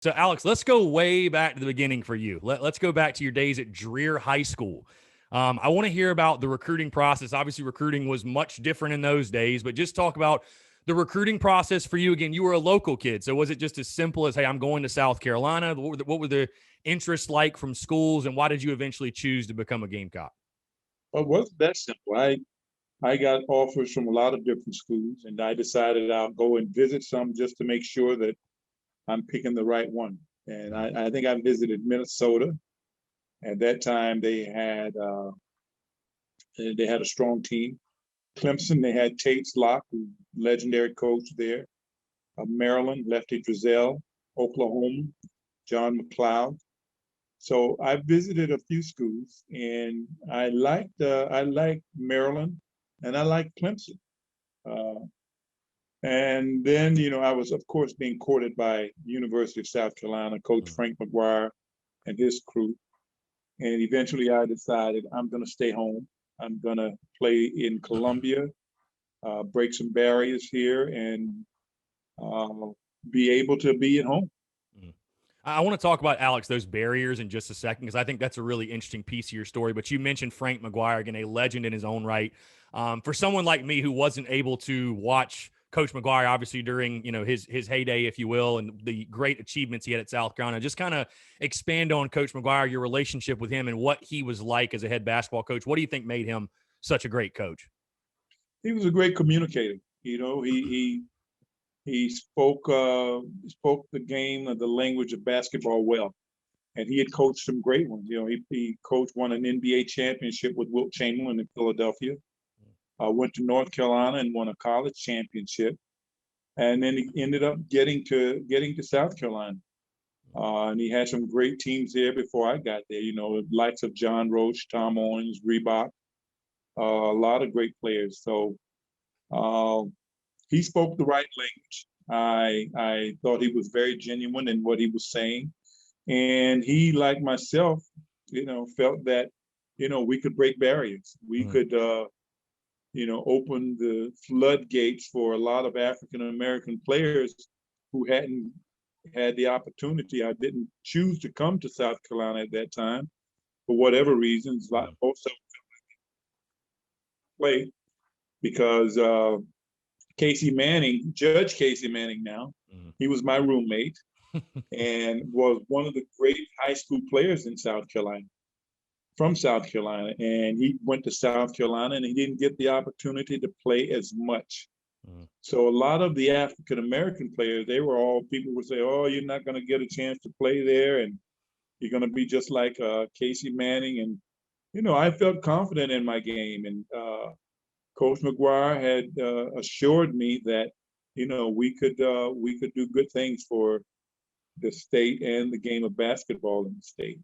So, Alex, let's go way back to the beginning for you. Let's go back to your days at Dreer High School. I want to hear about the recruiting process. Obviously, recruiting was much different in those days, but just talk about the recruiting process for you. Again, you were a local kid. So, was it just as simple as, hey, I'm going to South Carolina? What were the interests like from schools, and why did you eventually choose to become a Gamecock? Well, it wasn't that simple. I got offers from a lot of different schools, and I decided I'll go and visit some just to make sure that I'm picking the right one. And I think I visited Minnesota. At that time, they had a strong team. Clemson, they had Tates Locke, who legendary coach there. Maryland, Lefty Driesell. Oklahoma, John McLeod. So I visited a few schools, and I liked Maryland, and I liked Clemson. Uh, and then I was of course being courted by University of South Carolina, Coach Frank McGuire and his crew. And eventually I decided I'm going to stay home. I'm going to play in Columbia, break some barriers here, and uh, be able to be at home. Mm. I want to talk about, Alex, those barriers in just a second, because I think that's a really interesting piece of your story. But you mentioned Frank McGuire, again, a legend in his own right. For someone like me who wasn't able to watch Coach McGuire, obviously during his heyday, if you will, and the great achievements he had at South Carolina, just kind of expand on Coach McGuire, your relationship with him, and what he was like as a head basketball coach. What do you think made him such a great coach? He was a great communicator. He spoke the game of the language of basketball well, and he had coached some great ones. He coached won an NBA championship with Wilt Chamberlain in Philadelphia. Went to North Carolina and won a college championship, and then he ended up getting to South Carolina. And he had some great teams there before I got there. The likes of John Roach, Tom Owens, Reebok, a lot of great players. So uh, he spoke the right language. I thought he was very genuine in what he was saying, and he, like myself, felt that we could break barriers. We could open the floodgates for a lot of African American players who hadn't had the opportunity. I didn't choose to come to South Carolina at that time for whatever reasons. Like most of them play because Casey Manning, Judge Casey Manning now, he was my roommate and was one of the great high school players in South Carolina, from South Carolina. And he went to South Carolina and he didn't get the opportunity to play as much. So a lot of the African American players, they were all, people would say, oh, you're not going to get a chance to play there, and you're going to be just like Casey Manning. And I felt confident in my game, and Coach McGuire had assured me that we could do good things for the state and the game of basketball in the state.